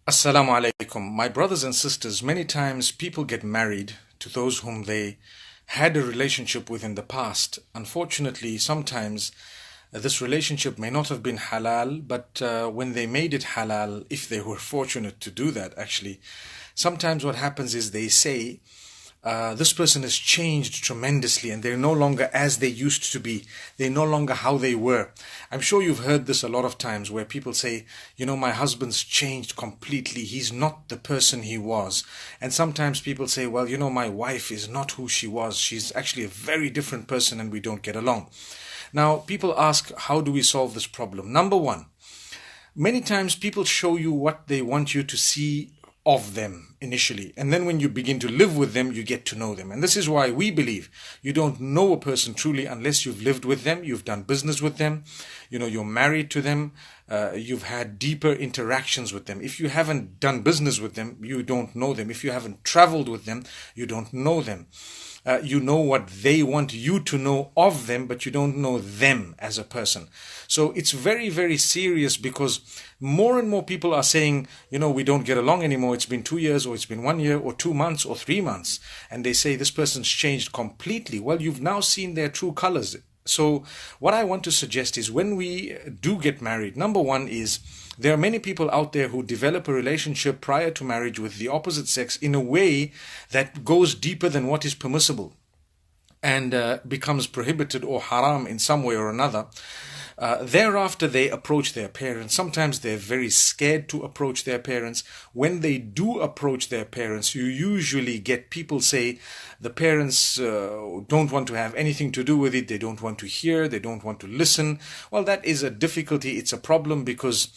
Assalamu alaikum. My brothers and sisters, many times people get married to those whom they had a relationship with in the past. Unfortunately, sometimes this relationship may not have been halal, but when they made it halal, if they were fortunate to do that, actually, sometimes what happens is they say, this person has changed tremendously and they're no longer as they used to be. They're no longer how they were. I'm sure you've heard this a lot of times where people say, my husband's changed completely. He's not the person he was. And sometimes people say, well, my wife is not who she was. She's actually a very different person and we don't get along. Now, people ask, how do we solve this problem? Number one, many times people show you what they want you to see of them initially, and then when you begin to live with them, you get to know them. And this is why we believe you don't know a person truly unless you've lived with them, you've done business with them, you're married to them, you've had deeper interactions with them. If you haven't done business with them, you don't know them. If you haven't traveled with them, you don't know them. You know what they want you to know of them, but you don't know them as a person. So it's very, very serious, because more and more people are saying, we don't get along anymore. It's been 2 years, or it's been 1 year, or 2 months, or 3 months. And they say this person's changed completely. Well, you've now seen their true colors. So what I want to suggest is, when we do get married, number one is, there are many people out there who develop a relationship prior to marriage with the opposite sex in a way that goes deeper than what is permissible and becomes prohibited or haram in some way or another. Thereafter, they approach their parents. Sometimes they're very scared to approach their parents. When they do approach their parents, you usually get people say the parents don't want to have anything to do with it. They don't want to hear. They don't want to listen. Well, that is a difficulty. It's a problem, because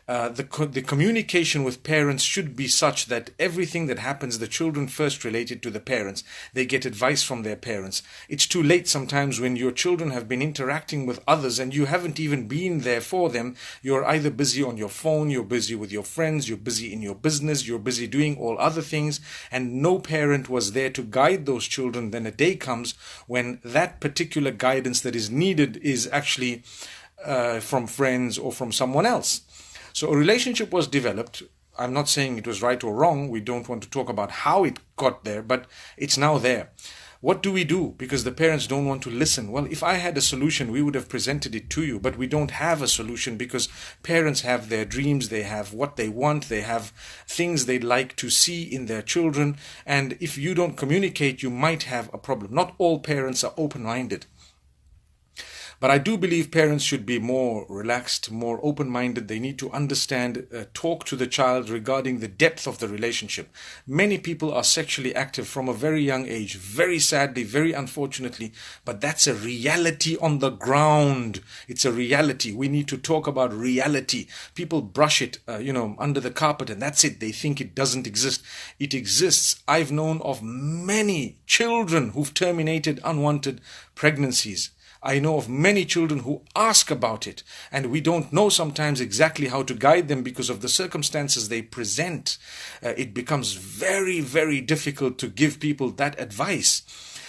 the communication with parents should be such that everything that happens, the children first relate it to the parents. They get advice from their parents. It's too late sometimes when your children have been interacting with others and you haven't even been there for them. You're either busy on your phone, you're busy with your friends, you're busy in your business, you're busy doing all other things, and no parent was there to guide those children. Then a day comes when that particular guidance that is needed is actually from friends or from someone else. So a relationship was developed. I'm not saying it was right or wrong. We don't want to talk about how it got there, but it's now there. What do we do? Because the parents don't want to listen. Well, if I had a solution, we would have presented it to you, but we don't have a solution, because parents have their dreams, they have what they want, they have things they'd like to see in their children, and if you don't communicate, you might have a problem. Not all parents are open-minded. But I do believe parents should be more relaxed, more open-minded. They need to understand, talk to the child regarding the depth of the relationship. Many people are sexually active from a very young age, very sadly, very unfortunately, but that's a reality on the ground. It's a reality. We need to talk about reality. People brush it, under the carpet, and that's it. They think it doesn't exist. It exists. I've known of many children who've terminated unwanted pregnancies. I know of many children who ask about it, and we don't know sometimes exactly how to guide them because of the circumstances they present. It becomes very, very difficult to give people that advice.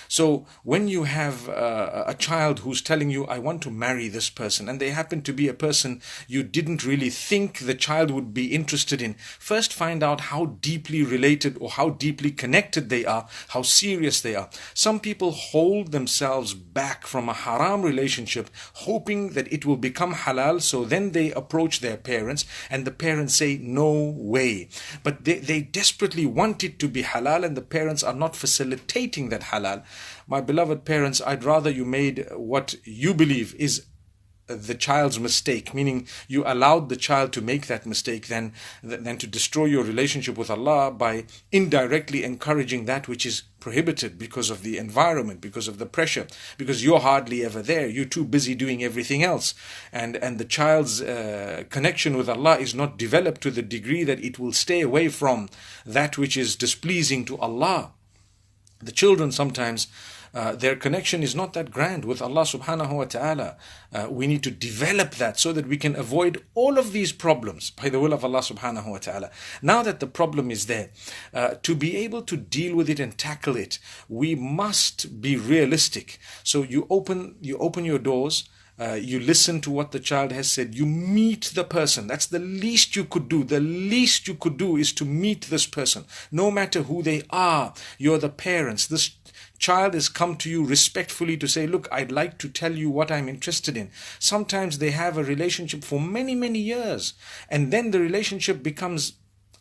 So when you have a child who's telling you, I want to marry this person, and they happen to be a person you didn't really think the child would be interested in, first find out how deeply related or how deeply connected they are, how serious they are. Some people hold themselves back from a haram relationship, hoping that it will become halal, so then they approach their parents, and the parents say, no way. But they desperately want it to be halal, and the parents are not facilitating that halal. My beloved parents, I'd rather you made what you believe is the child's mistake, meaning you allowed the child to make that mistake, than to destroy your relationship with Allah by indirectly encouraging that which is prohibited because of the environment, because of the pressure, because you're hardly ever there. You're too busy doing everything else. And the child's connection with Allah is not developed to the degree that it will stay away from that which is displeasing to Allah. The children sometimes, their connection is not that grand with Allah subhanahu wa ta'ala. We need to develop that so that we can avoid all of these problems by the will of Allah subhanahu wa ta'ala. Now that the problem is there, to be able to deal with it and tackle it, we must be realistic. So you open your doors, You listen to what the child has said. You meet the person. That's the least you could do. The least you could do is to meet this person. No matter who they are, you're the parents. This child has come to you respectfully to say, look, I'd like to tell you what I'm interested in. Sometimes they have a relationship for many, many years, and then the relationship becomes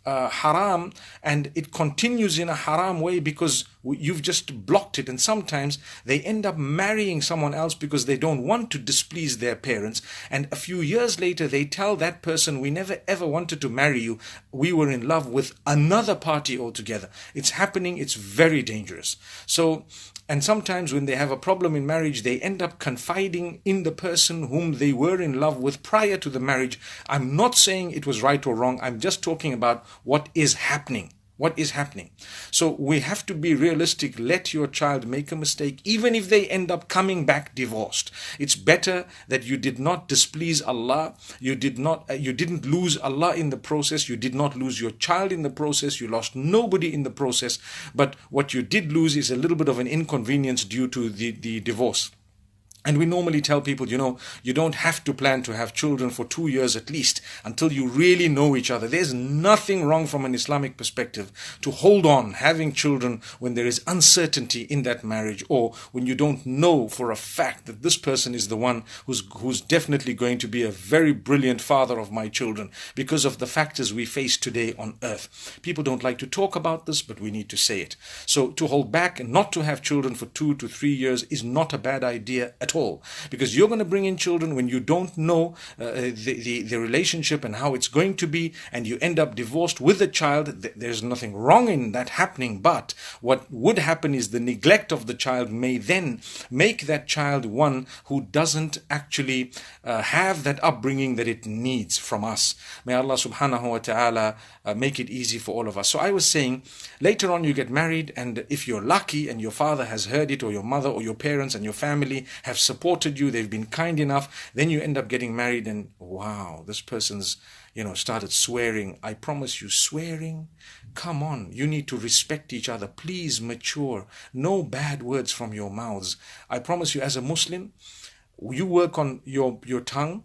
haram, and it continues in a haram way because you've just blocked it. And sometimes they end up marrying someone else because they don't want to displease their parents, and a few years later they tell that person, we never ever wanted to marry you, we were in love with another party altogether. It's happening. It's very dangerous. So, and sometimes when they have a problem in marriage, they end up confiding in the person whom they were in love with prior to the marriage. I'm not saying it was right or wrong. I'm just talking about what is happening. What is happening? So we have to be realistic. Let your child make a mistake, even if they end up coming back divorced. It's better that you did not displease Allah. You didn't lose Allah in the process. You did not lose your child in the process. You lost nobody in the process. But what you did lose is a little bit of an inconvenience due to the divorce. And we normally tell people, you don't have to plan to have children for 2 years at least until you really know each other. There's nothing wrong from an Islamic perspective to hold on having children when there is uncertainty in that marriage, or when you don't know for a fact that this person is the one who's definitely going to be a very brilliant father of my children, because of the factors we face today on earth. People don't like to talk about this, but we need to say it. So to hold back and not to have children for 2 to 3 years is not a bad idea at all, because you're going to bring in children when you don't know the relationship and how it's going to be, and you end up divorced with a child. There's nothing wrong in that happening, but what would happen is the neglect of the child may then make that child one who doesn't actually have that upbringing that it needs from us. May Allah subhanahu wa ta'ala make it easy for all of us. So I was saying, later on you get married, and if you're lucky and your father has heard it, or your mother or your parents and your family have supported you, they've been kind enough, then you end up getting married, and wow, this person's started swearing. I promise you, swearing, come on, you need to respect each other. Please mature. No bad words from your mouths. I promise you, as a Muslim, you work on your tongue.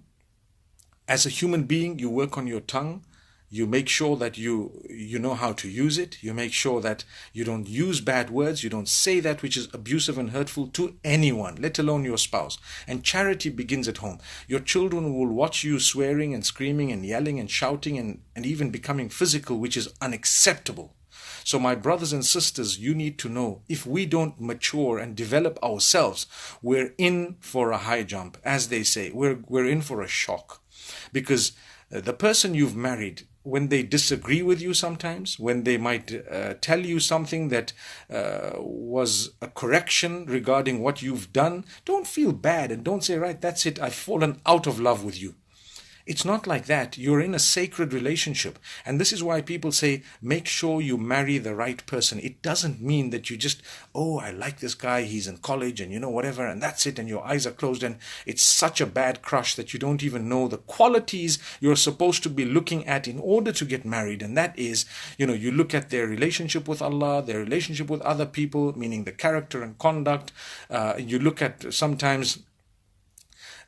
As a human being, you work on your tongue. You make sure that you know how to use it. You make sure that you don't use bad words. You don't say that which is abusive and hurtful to anyone, let alone your spouse. And charity begins at home. Your children will watch you swearing and screaming and yelling and shouting and even becoming physical, which is unacceptable. So my brothers and sisters, you need to know, if we don't mature and develop ourselves, we're in for a high jump. As they say, we're in for a shock. Because the person you've married, when they disagree with you sometimes, when they might tell you something that was a correction regarding what you've done, don't feel bad and don't say, right, that's it, I've fallen out of love with you. It's not like that. You're in a sacred relationship. And this is why people say, make sure you marry the right person. It doesn't mean that you just, I like this guy, he's in college and whatever, and that's it, and your eyes are closed, and it's such a bad crush that you don't even know the qualities you're supposed to be looking at in order to get married. And that is, you look at their relationship with Allah, their relationship with other people, meaning the character and conduct. You look at sometimes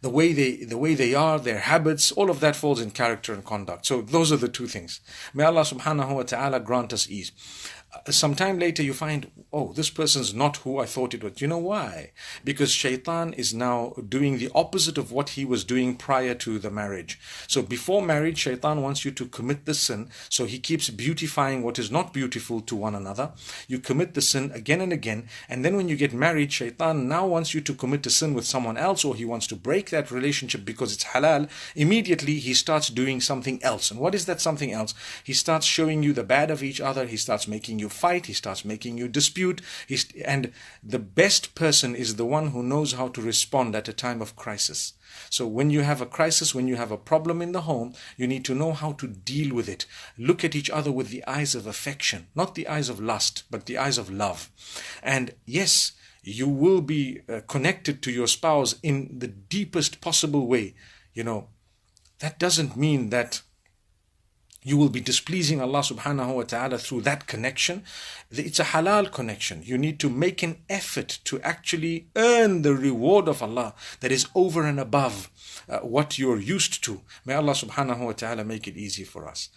the way they are, their habits, all of that falls in character and conduct. So those are the two things. May Allah subhanahu wa ta'ala grant us ease. Sometime later you find, this person's not who I thought it was. You know why? Because shaitan is now doing the opposite of what he was doing prior to the marriage. So before marriage, shaitan wants you to commit the sin. So he keeps beautifying what is not beautiful to one another. You commit the sin again and again. And then when you get married, shaitan now wants you to commit a sin with someone else, or he wants to break that relationship because it's halal. Immediately he starts doing something else. And what is that something else? He starts showing you the bad of each other. He starts making you fight. He starts making you dispute. And the best person is the one who knows how to respond at a time of crisis. So when you have a crisis, when you have a problem in the home, you need to know how to deal with it. Look at each other with the eyes of affection, not the eyes of lust, but the eyes of love. And yes, you will be connected to your spouse in the deepest possible way. That doesn't mean that You will be displeasing Allah subhanahu wa ta'ala through that connection. It's a halal connection. You need to make an effort to actually earn the reward of Allah that is over and above what you're used to. May Allah subhanahu wa ta'ala make it easy for us.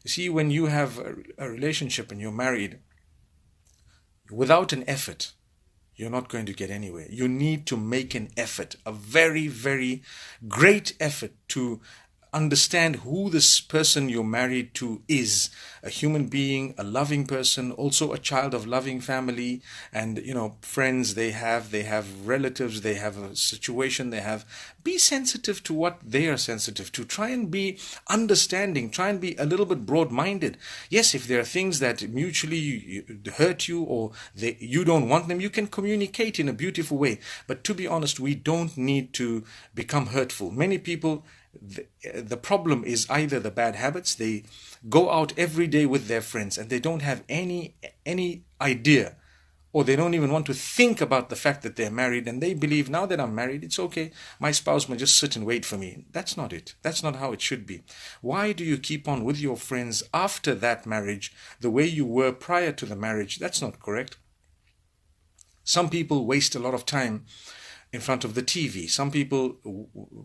You see, when you have a relationship and you're married, without an effort, you're not going to get anywhere. You need to make an effort, a very, very great effort to understand who this person you're married to is. A human being, a loving person, also a child of loving family, and friends they have relatives, they have a situation they have. Be sensitive to what they are sensitive to. Try and be understanding, try and be a little bit broad-minded. Yes, if there are things that mutually hurt you or you don't want them, you can communicate in a beautiful way. But to be honest, we don't need to become hurtful. Many people, the problem is either the bad habits. They go out every day with their friends and they don't have any idea, or they don't even want to think about the fact that they're married, and they believe, now that I'm married, it's okay, my spouse may just sit and wait for me. That's not it. That's not how it should be. Why do you keep on with your friends after that marriage the way you were prior to the marriage? That's not correct. Some people waste a lot of time in front of the TV.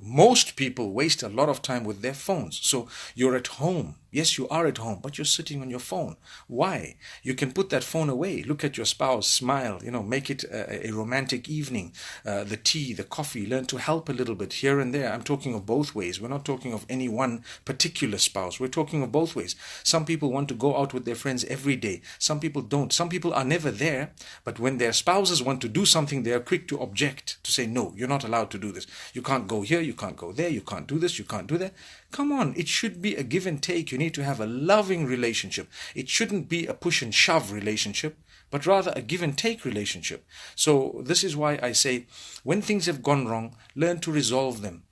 Most people waste a lot of time with their phones. So you're at home. Yes, you are at home, but you're sitting on your phone. Why? You can put that phone away. Look at your spouse, smile, make it a romantic evening. The tea, the coffee, learn to help a little bit here and there. I'm talking of both ways. We're not talking of any one particular spouse. We're talking of both ways. Some people want to go out with their friends every day. Some people don't. Some people are never there, but when their spouses want to do something, they are quick to object, to say, no, you're not allowed to do this. You can't go here, you can't go there, you can't do this, you can't do that. Come on, it should be a give and take. You need to have a loving relationship. It shouldn't be a push and shove relationship, but rather a give and take relationship. So this is why I say, when things have gone wrong, learn to resolve them.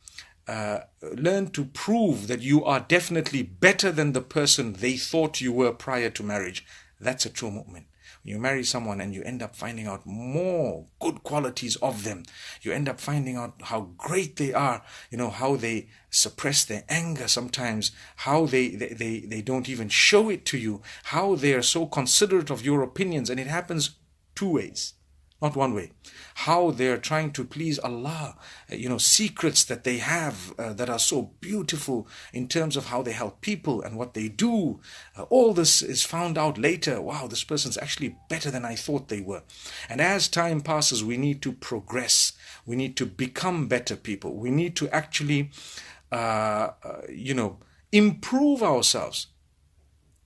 Learn to prove that you are definitely better than the person they thought you were prior to marriage. That's a true mu'min. When you marry someone and you end up finding out more good qualities of them, you end up finding out how great they are, how they suppress their anger sometimes, how they don't even show it to you, how they are so considerate of your opinions, and it happens two ways. Not one way. How they're trying to please Allah, secrets that they have that are so beautiful in terms of how they help people and what they do. All this is found out later. Wow, this person's actually better than I thought they were. And as time passes, we need to progress. We need to become better people. We need to actually, improve ourselves.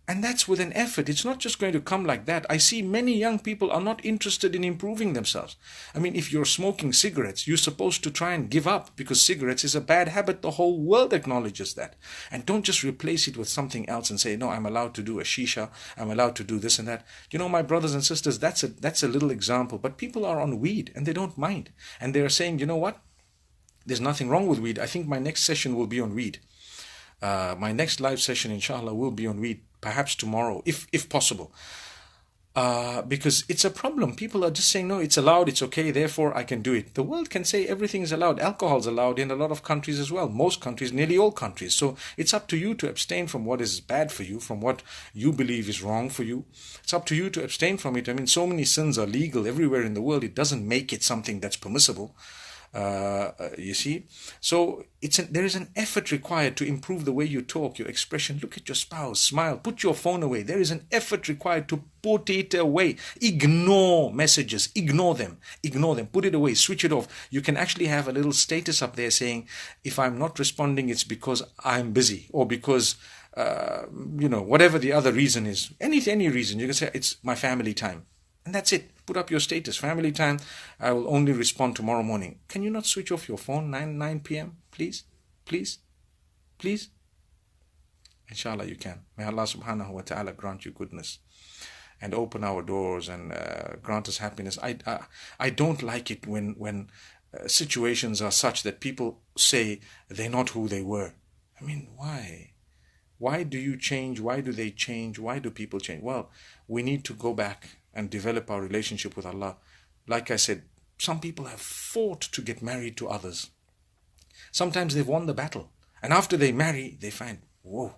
And that's with an effort. It's not just going to come like that. I see many young people are not interested in improving themselves. I mean, if you're smoking cigarettes, you're supposed to try and give up, because cigarettes is a bad habit. The whole world acknowledges that. And don't just replace it with something else and say, no, I'm allowed to do a shisha, I'm allowed to do this and that. My brothers and sisters, that's a little example. But people are on weed and they don't mind. And they're saying, you know what? There's nothing wrong with weed. I think my next session will be on weed. My next live session, inshallah, will be on weed. Perhaps tomorrow, if possible. Because it's a problem. People are just saying, no, it's allowed, it's okay, therefore I can do it. The world can say everything is allowed. Alcohol's allowed in a lot of countries as well. Most countries, nearly all countries. So it's up to you to abstain from what is bad for you, from what you believe is wrong for you. It's up to you to abstain from it. I mean, so many sins are legal everywhere in the world. It doesn't make it something that's permissible. You see, so there is an effort required to improve the way you talk, your expression. Look at your spouse, smile, put your phone away. There is an effort required to put it away. Ignore messages, ignore them, put it away, switch it off. You can actually have a little status up there saying, if I'm not responding, it's because I'm busy, or because whatever the other reason is. Any reason, you can say it's my family time. And that's it. Put up your status. Family time. I will only respond tomorrow morning. Can you not switch off your phone 9 p.m.? Please? Please? Please? Inshallah you can. May Allah subhanahu wa ta'ala grant you goodness and open our doors and grant us happiness. I don't like it when situations are such that people say they're not who they were. I mean, why? Why do you change? Why do they change? Why do people change? Well, we need to go back and develop our relationship with Allah. Like I said, some people have fought to get married to others. Sometimes they've won the battle. And after they marry, they find, whoa,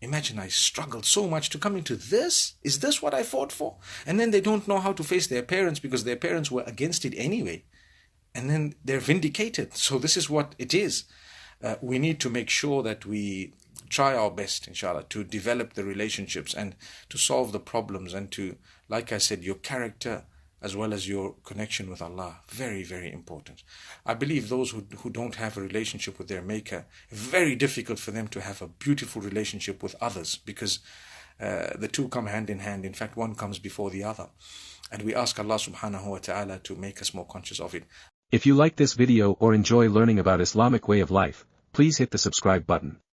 Imagine, I struggled so much to come into this. Is this what I fought for? And then they don't know how to face their parents because their parents were against it anyway. And then they're vindicated. So this is what it is. We need to make sure that we try our best, inshallah, to develop the relationships and to solve the problems and to, like I said, your character as well as your connection with Allah. Very, very important. I believe those who don't have a relationship with their Maker, very difficult for them to have a beautiful relationship with others because the two come hand in hand. In fact, one comes before the other. And we ask Allah subhanahu wa ta'ala to make us more conscious of it. If you like this video or enjoy learning about Islamic way of life, please hit the subscribe button.